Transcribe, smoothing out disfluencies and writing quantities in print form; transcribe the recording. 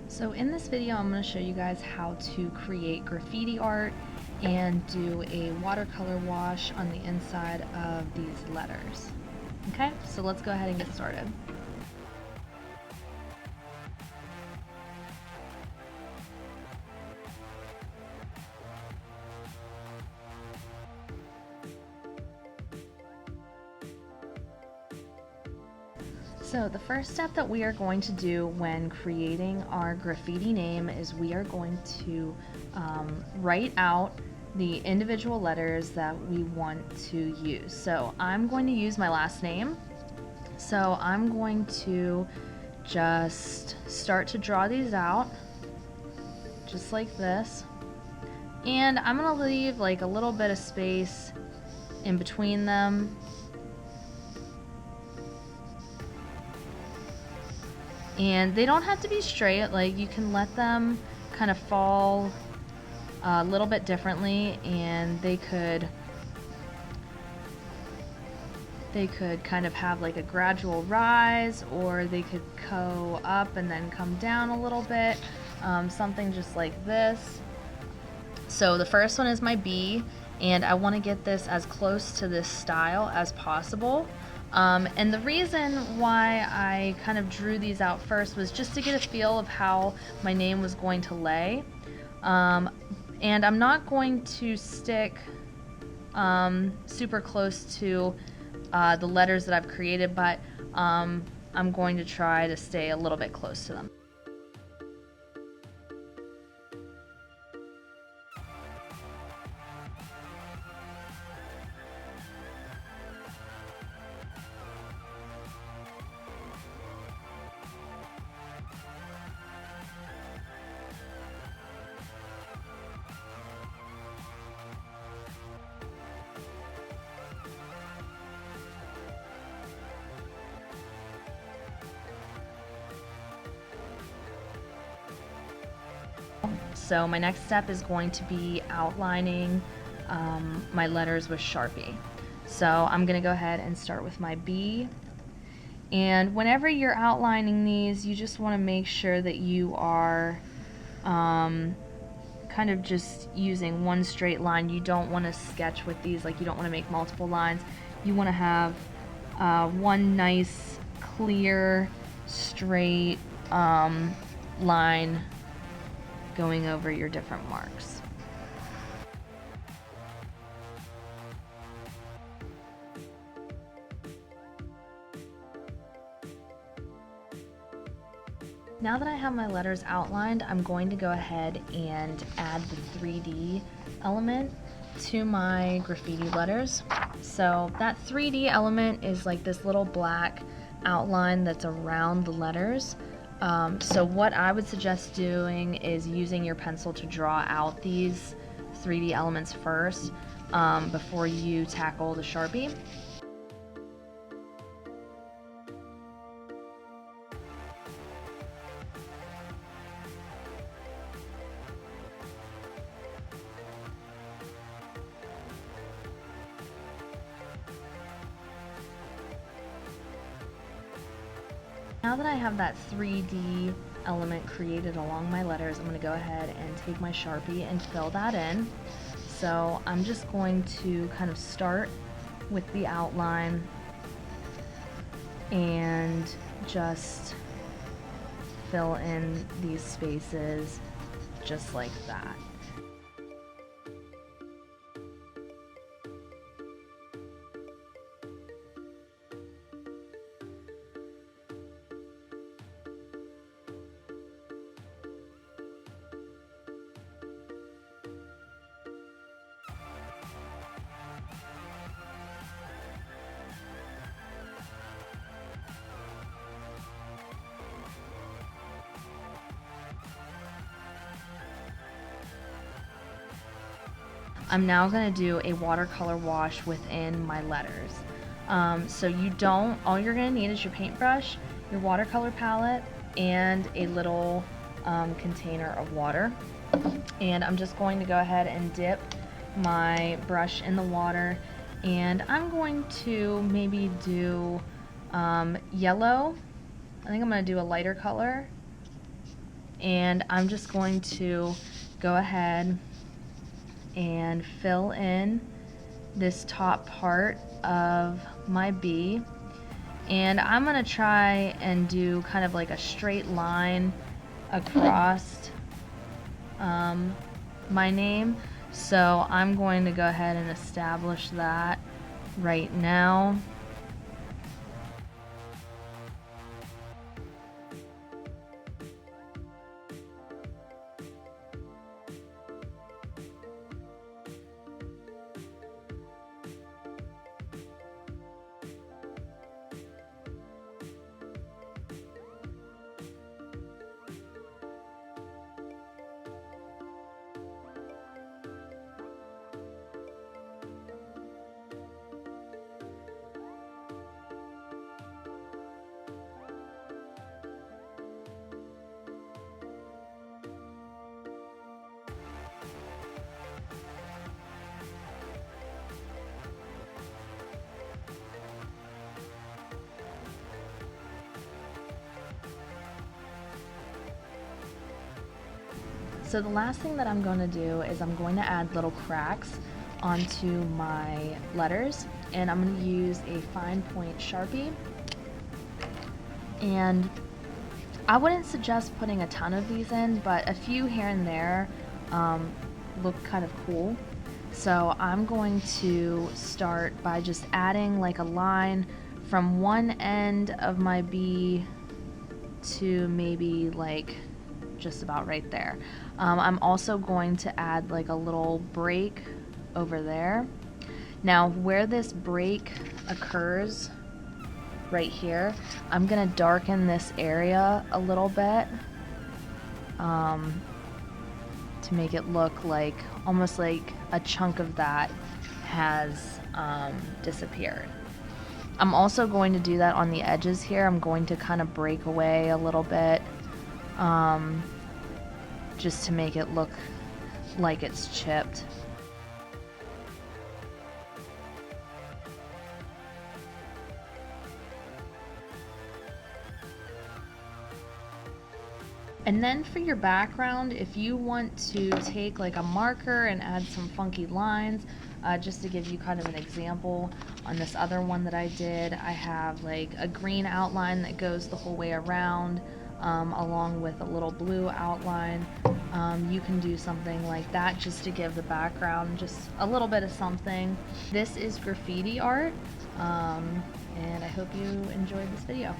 So in this video, I'm going to show you guys how to create graffiti art and do a watercolor wash on the inside of these letters. Okay, so let's go ahead and get started. So the first step that we are going to do when creating our graffiti name is we are going to write out the individual letters that we want to use. So I'm going to use my last name. So I'm going to just start to draw these out just like this. And I'm going to leave like a little bit of space in between them. And they don't have to be straight, like you can let them kind of fall a little bit differently, and they could kind of have like a gradual rise, or they could go up and then come down a little bit, something just like this. So the first one is my B, and I want to get this as close to this style as possible. And the reason why I kind of drew these out first was just to get a feel of how my name was going to lay. And I'm not going to stick super close to the letters that I've created, but I'm going to try to stay a little bit close to them. So my next step is going to be outlining my letters with Sharpie. So I'm going to go ahead and start with my B. And whenever you're outlining these, you just want to make sure that you are kind of just using one straight line. You don't want to sketch with these, like you don't want to make multiple lines. You want to have one nice, clear, straight line going over your different marks. Now that I have my letters outlined, I'm going to go ahead and add the 3D element to my graffiti letters. So that 3D element is like this little black outline that's around the letters. So what I would suggest doing is using your pencil to draw out these 3D elements first before you tackle the Sharpie. Now that I have that 3D element created along my letters, I'm going to go ahead and take my Sharpie and fill that in. So I'm just going to kind of start with the outline and just fill in these spaces just like that. I'm now going to do a watercolor wash within my letters. So all you're going to need is your paintbrush, your watercolor palette, and a little container of water. And I'm just going to go ahead and dip my brush in the water, and I'm going to maybe do yellow. I think I'm going to do a lighter color and I'm just going to go ahead and fill in this top part of my bee, and I'm gonna try and do kind of like a straight line across my name. So I'm going to go ahead and establish that right now. So the last thing that I'm going to do is I'm going to add little cracks onto my letters, and I'm going to use a fine point Sharpie. And I wouldn't suggest putting a ton of these in, but a few here and there look kind of cool. So I'm going to start by just adding like a line from one end of my bee to maybe like just about right there. I'm also going to add like a little break over there. Now where this break occurs right here, I'm gonna darken this area a little bit to make it look like almost like a chunk of that has disappeared. I'm also going to do that on the edges here. I'm going to kind of break away a little bit just to make it look like it's chipped. And then for your background, if you want to take like a marker and add some funky lines, just to give you kind of an example, on this other one that I did, I have like a green outline that goes the whole way around, along with a little blue outline. You can do something like that just to give the background just a little bit of something. This is graffiti art, and I hope you enjoyed this video.